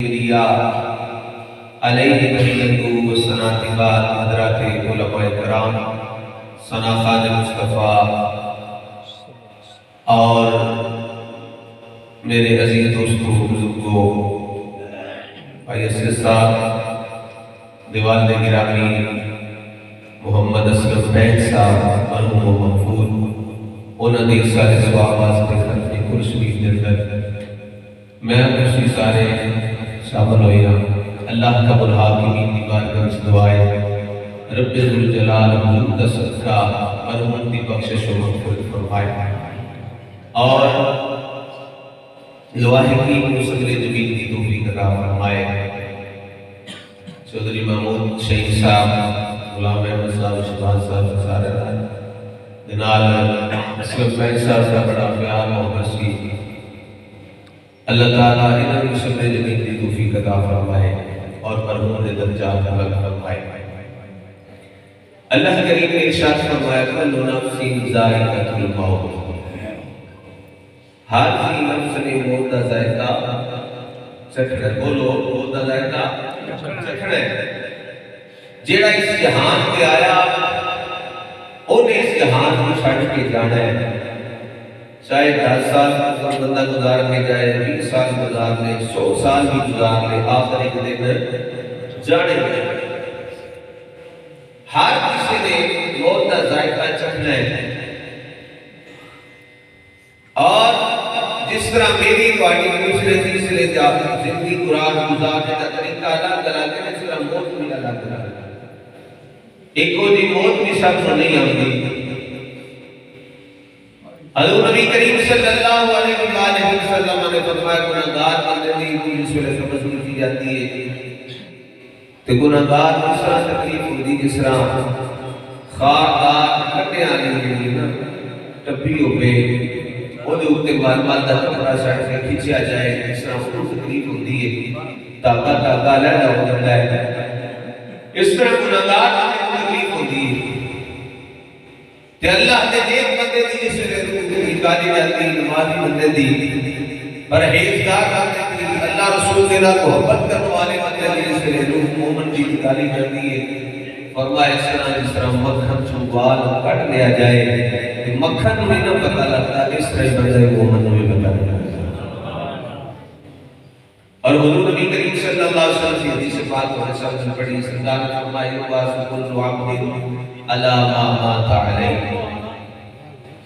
علیہ بریدو و سناتباد حضرات علماء کرام ثناخان مصطفیٰ اور میرے عزیز دوستوں بزرگوں بھائی اسد صاحب دیوال گرامی محمد اسلم بین صاحب مرحوم و مغفور انہوں نے سارے سواب واسطے ختم کل شریف دردر میں اسی سارے شامل ہویا اللہ کا الحاکمین کی بارگاہ میں دعائے رب ذوالجلال حضور کا صدقہ مرحوم کی بخشش و مغفرت فرمائے اور لواحقین کو صدر جمیل کی توفیق عطا فرمائے۔ چودھری محمود شہید صاحب، غلام احمد صاحب، شہباز صاحب سارے دنال اسلم بین صاحب کا بڑا پیار محبت سی اللہ تعالیٰ انہوں نے صدر جمیل کی توفیق عطا فرمائے اور مرحوم کے درجات بلند فرمائے۔ اللہ کریم نے ارشاد فرمایا کل نفس ذائقۃ الموت، ہر ذی نفس نے موت کا ذائقہ چکھنا ہے۔ بولو موت کا ذائقہ چکھنا ہے۔ جیڑا اس جہان پہ آیا انہیں اس جہان کو چھڑ کے جانا ہے، چاہے 10 سال بندہ گزار کے جائے، 20 سال گزار لے، 100 سال بھی گزار لے، آخر ایک دن جانے گئے۔ ہر کسی نے موت کا ذائقہ چکھنا ہے، اور جس طرح میری واڑی دوسرے تیسرے زندگی قرآن گزارنے کا طریقہ الگ الگ ہے، اس طرح موت بھی الگ الگ ہے۔ ایک کو دی موت بھی سب کو نہیں آتی۔ حضور نبی کریم صلی اللہ علیہ وسلم نے فرمایا گناہگار بندے کی پولیس والے سے وصول کی جاتی ہے تو گناہگار اس طرح تکلیف ہوتی جس طرح خاردار کٹے آنے کے لیے نا ٹپی ہو گئے وہ جو اتے بار کا کپڑا سائڈ سے کھینچیا جائے، اس طرح وہ تکلیف ہوتی ہے، تاکہ علیحدہ ہو جاتا ہے، اس طرح گناہگار کو تکلیف ہوتی ہے۔ کہ اللہ نے نیک بندے دی جس نے روح نکالی جاتی، نمازی بندے دی، پرہیزگار بندے دی، اللہ رسول دینا محبت کرنے والے بندے دی جس نے روح مومن دی نکالی جاتی ہے۔ فرمایا اس طرح جس طرح مکھن چوبال کٹ لیا جائے کہ مکھن میں نہ پتہ لگتا، اس طرح بندے مومن میں پتہ لگتا۔ اور حضور نبی کریم صلی اللہ علیہ وسلم کی حدیث پاک میں سب سے بڑی سردار فرمایا واسو کل عبد علی ما مات علیہ،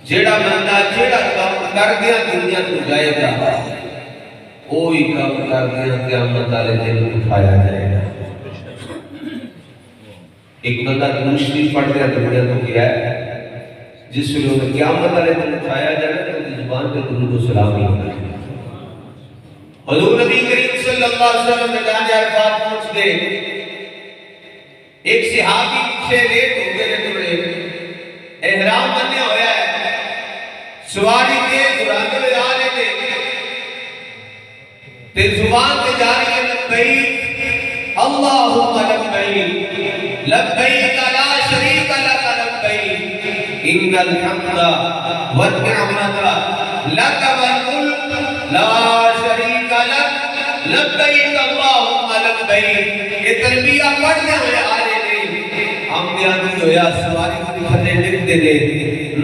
جیڑا بندہ جیڑا کام کر دیا دنیا تو جائے گا، وہی کام کر دیا قیامت والے دن اٹھایا جائے گا۔ ایک بندہ درود شریف پڑھ دیا دنیا تو گیا ہے، جس سے لوگ قیامت والے دن اٹھایا جائے گا تو زبان پہ درود و سلام ہی ہوگا۔ حضور نبی کریم صلی اللہ علیہ وسلم نے جان عرفات پہنچ گئے، ایک صحابی پیچھے لیٹ ہو گئے تھوڑے، احرام بننے ہویا ہے، سواری کے قرآن میں آ رہے تھے، تے زبان پہ جاری ہے لبیک اللہم لبیک لبیک لا شریک لک لبیک ان الحمد والنعمت لک والملک لا شریک لک لبیک اللہم لبیک۔ یہ تلبیہ پڑھنے ہوئے آ رہے تھے، ہم دیاں ہویا سواری کو کھلے لکھتے دے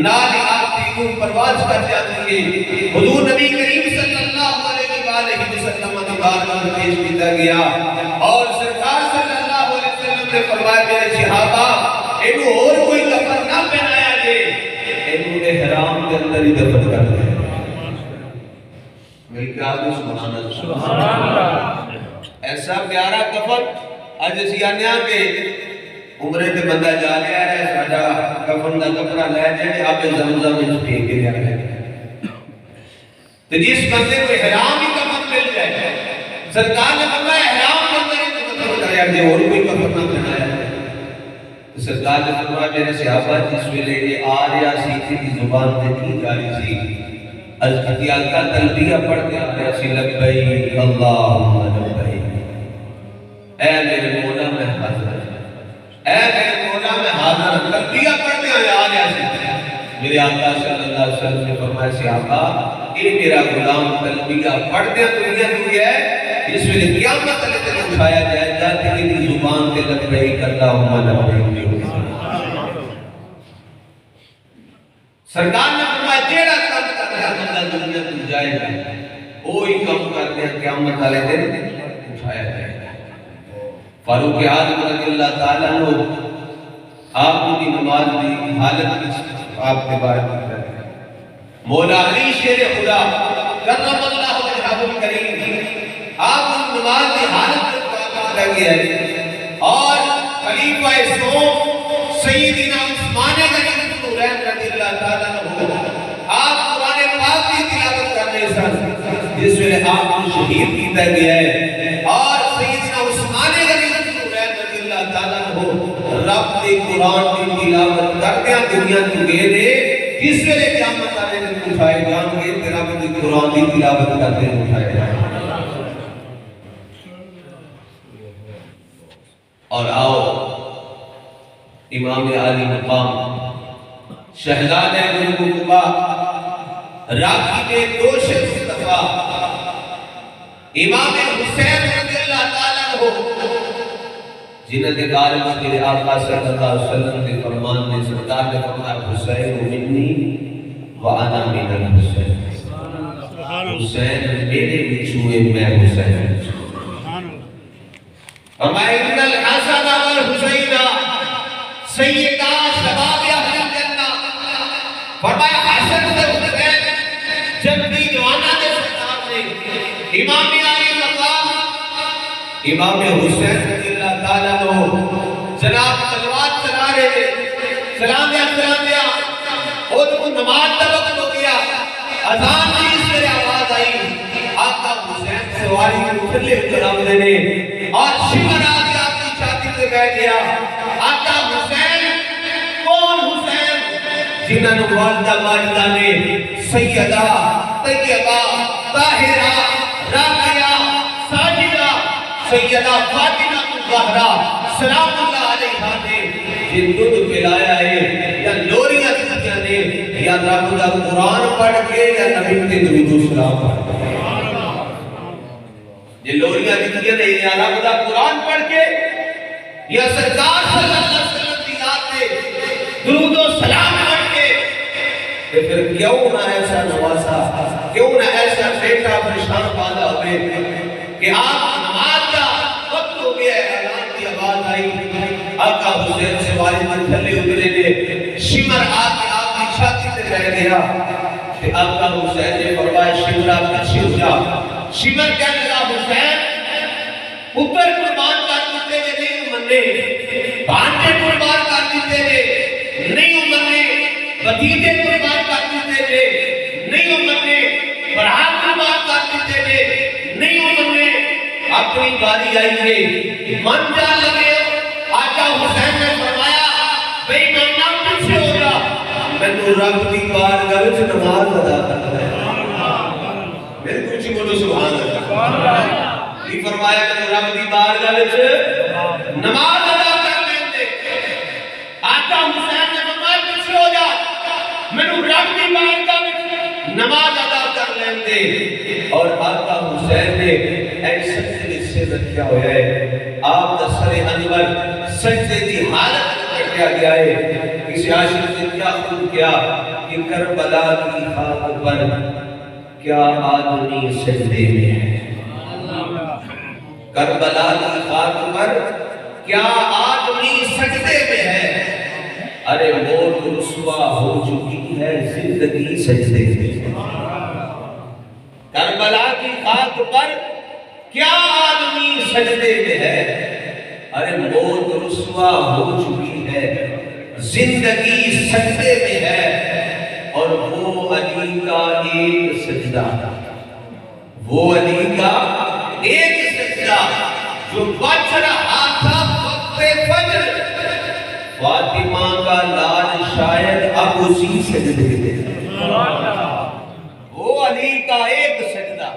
نال آتی کو پرواز کر جاتی ہے۔ حضور نبی کریم صلی اللہ علیہ وسلم نے بارگاہ میں پیش کیا گیا اور سرکار صلی اللہ علیہ وسلم نے فرمایا میرے صحابہ انہوں اور کوئی کفن نہ پہنایا جائے، انہوں نے حرام کے اندر ہی دفن کر دیا۔ میری کیا آگے سبحان اللہ، ایسا پیارا کفن آج اسی آنیا کے عمرے تے بندہ جا رہا ہے، ساڑھا کفن دا کپڑا لے جائے آپ زمزم میں پھینک کے لیا ہے، تو جس بندے کو احرام ہی کفن مل جائے، سرکار نے فرمایا احرام بندے کو کفن کریا جائے اور کوئی کفن نہ بنایا جائے۔ تو سرکار نے فرمایا میرے صحابہ جس ویلے یہ آ رہا سی کی زبان تے کی جاری سی الفتیال کا تلبیہ پڑھ کے آ رہا سی لبیک اللہم لبیک، اے میرے مولا میں حاضر، اے میرے مولا میں حاضر، تلبیہ پڑھتے ہوئے آ رہا سی۔ میرے آقا صلی اللہ علیہ وسلم نے فرمایا صحابہ یہ میرا غلام تلبیہ پڑھتے ہیں دنیا تو یہ ہے جس میں قیامت علیہ تک اٹھایا جائے جاتے کہ دی زبان تے لبیک اللہم لبیک سرکار نے فرمایا جیڑا کام کرنا بندہ دنیا تو جائے گا وہی کام کرتے ہیں قیامت والے دن اٹھایا جائے گا فاروق اعظم رضی اللہ تعالیٰ عنہ آپ کی نماز دی حالت میں آپ کے بارے میں کرتے ہیں مولا علی شیر خدا کرم اللہ وجہہ الکریم آپ کی نماز دی حالت میں کر گیا ہے اور خلیفہ سوم سیدنا عثمان غنی رضی اللہ تعالیٰ عنہ آپ قرآن پاک کی تلاوت کرنے سن جس میں آپ کو شہید کیتا گیا ہے اور سیدنا عثمان غنی رضی اللہ تعالیٰ عنہ رب کے قرآن کی تلاوت کرتے ہیں دنیا تو گئے دے کس ویلے قیامت والے دن اٹھائے جان گے تیرا بھی قرآن کی تلاوت کرتے ہیں اٹھائے جائیں اور آؤ امام عالی مقام شہزادہ محبوبہ راکب دوش مصطفیٰ امام حسین رضی اللہ تعالیٰ عنہ جنہوں نے غالب میرے آقا صلی اللہ علیہ وسلم کے فرمان میں سرکار نے فرمایا حسین منی وانا من الحسین حسین میرے بچھوئے میں حسین فرمایا ان الحسن والحسین سیدہ شباب اہل الجنہ فرمایا حسن سے حسین جب بھی جوانا دے سرکار نے امام علی مقام امام حسین رضی اللہ تعالیٰ عنہ جناب تلوار چلا رہے تھے سلام دیا اور وہ نماز کا وقت ہو گیا اذان کی اس طرح آواز آئی آقا حسین سواری میں اترلے اترام دینے اور شمر آگے آپ کی چھاتی سے کہہ دیا آقا حسین کون حسین جنہاں نے والدہ ماجدہ نے سیدہ طیبہ طاہرہ راقیہ ساجدہ سیدہ فاطمہ الزہرا سلام اللہ علیہ نے جن دودھ پلایا ہے یا لوریاں دیا نے یا رب دا قرآن پڑھ کے یا نبی کے درود و سلام پڑھ کے یہ لوریاں دیا نے یا رب دا قرآن پڑھ کے یا سرکار صلی اللہ علیہ وسلم کی ذات پہ درود و سلام پڑھ کے پھر کیوں نہ ایسا نواسا کیوں نہ ایسا بیٹا پریشان باندھا ہوئے کہ آپ نماز کا وقت ہو گیا ہے اعلان کی آواز آئی آقا حسین سے والد کے تھلے اترے گئے شمر آگے آپ کی چھاتی سے رہ گیا کہ آقا حسین نے فرمایا شمر آپ کا شیر جا شمر کیا لگا حسین اتر قربان کر دیتے ہیں نہیں مننے بانٹے قربان کر دیتے ہیں نہیں مننے بتیجے قربان کر دیتے ہیں نہیں مننے برہان قربان کر دیتے ہیں نہیں مننے اپنی باری آئی ہے من جا لگے آقا حسین نے فرمایا بے ایمانہ پیچھے ہو جا میں تو رب کی بارگاہ وچ نماز ادا کرتا ہے میرے کچھ بولو سبحان اللہ یہ فرمایا میں تو رب کی بارگاہ وچ نماز ادا کر لیندے آقا حسین نے فرمایا پیچھے ہو جا میں تو رب کی بارگاہ وچ نماز ادا کر لیندے اور آقا حسین نے ایسے سے رکھیا ہوا ہے آپ دا سر انور سجدے کی حالت میں رکھیا گیا ہے کسی عاشق نے کیا خود کیا کہ کربلا کی خاک پر کیا آدمی سجدے میں ہے کربلا کی خاک پر کیا آدمی سجدے میں ہے ارے موت رسوا ہو چکی ہے زندگی سجدے میں کربلا کی خاک پر کیا آدمی سجدے میں ہے ارے موت رسوا ہو چکی ہے زندگی سجدے میں ہے اور وہ علی کا ایک سجدہ وہ علی کا ایک سجدہ جو بچ رہا تھا وقت فجر فاطمہ کا لال شاید اب اسی سجدے میں وہ علی کا ایک سجدہ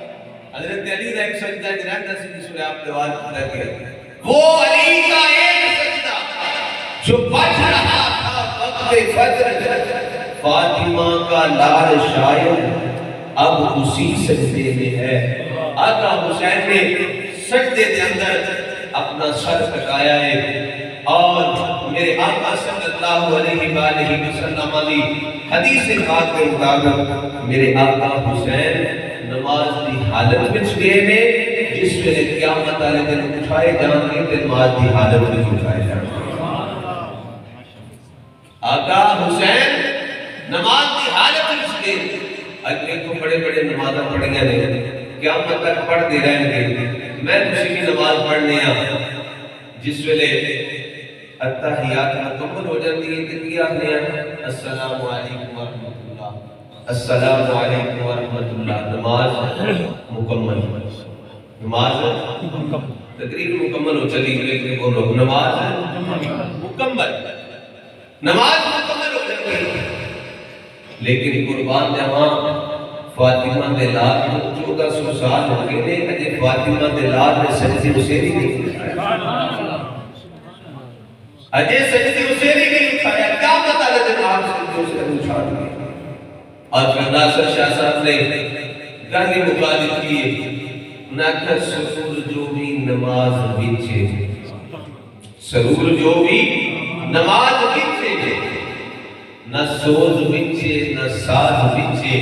حضرت علی کا ایک سجدہ جنہاں سے جس آپ دوار کھڑا گیا وہ علی کا ایک سجدہ جو بچ رہا تھا وقت فجر فاطمہ کا لال شاید اب اسی سجدے میں ہے آقا حسین نے سجدے دے اندر اپنا سر ٹکایا ہے اور میرے آقا صلی اللہ علیہ وآلہ وسلم علی حدیث پاک کے مطابق میرے آقا حسین نماز دی حالت وچ گئے نے جس ویلے قیامت والے دن اٹھائے جان گے تے نماز دی حالت وچ اٹھائے جان گے۔ آقا حسین نماز دی حالت وچ گئے، اگے تو بڑے بڑے نمازاں پڑھیاں نے قیامت تک پڑھ دے رہن گے، میں تسی بھی نماز پڑھنے جس ویلے التحیات مکمل ہو جاتی ہے کہ کیا آخنے السلام علیکم ورحمۃ اللہ، السلام علیکم ورحمۃ اللہ، نماز مکمل، نماز تقریر مکمل ہو چلی گئی، بولو نماز مکمل، نماز مکمل ہو جاتی، لیکن قربان جہاں فاطمہ دے لال 1400 سال ہو گئے نے اجے فاطمہ دے لال نے سجدے حسینی نہیں اجے سجدے حسینی نہیں اٹھایا، کیا پتہ لگے آپ سجدے حسینی اٹھا دیا۔ اور پھر ناصر شاہ صاحب نے گالی مخالف کیے، نہ کہ سرور جو بھی نماز وچے، سرور جو بھی نماز وچے، نہ سوز وچے نہ ساز وچے،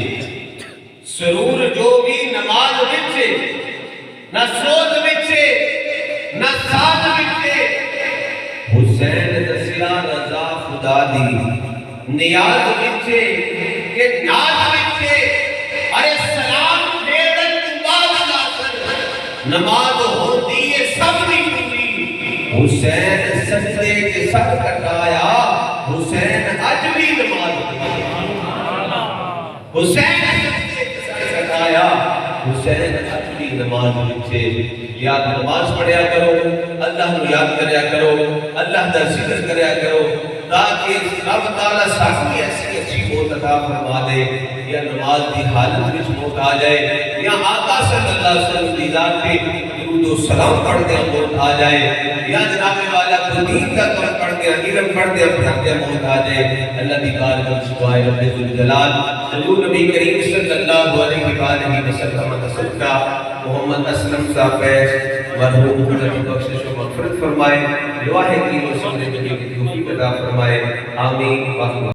سرور جو بھی نماز وچے، نہ سوز وچے نہ ساز وچے، حسین دسیا رضا خدا دی نیاز وچے کہ ناز وچے، ارے سلام دیدن بعد ناصر نماز ہوتی ہے سب دی پوری، حسین سجدے کے سر کٹایا، حسین اج بھی نماز حسین سجدے کے سر کٹایا، حسین اج بھی نماز وچے۔ یاد نماز پڑھیا کرو، اللہ نو یاد کریا کرو، اللہ دا ذکر کریا کرو، تاکہ رب تعالیٰ ساکھی ایسی اچھی موت عطا فرما دے، یا نماز دی حالت وچ موت آ جائے، یا آقا صلی اللہ علیہ وسلم دی ذات پہ درود و سلام پڑھ دے موت آ جائے، یا جناب والا کو دین کا کم پڑھ دے علم پڑھ دے موت آ جائے۔ اللہ دی بارگاہ میں دعائے رب ذوالجلال حضور نبی کریم صلی اللہ علیہ وآلہ وسلم کا صدقہ محمد اسلم صاحب مرحوم کو بخشش و مغفرت فرمائے، دعا ہے کہ وہ سمجھنے کی توفیق عطا فرمائے، آمین۔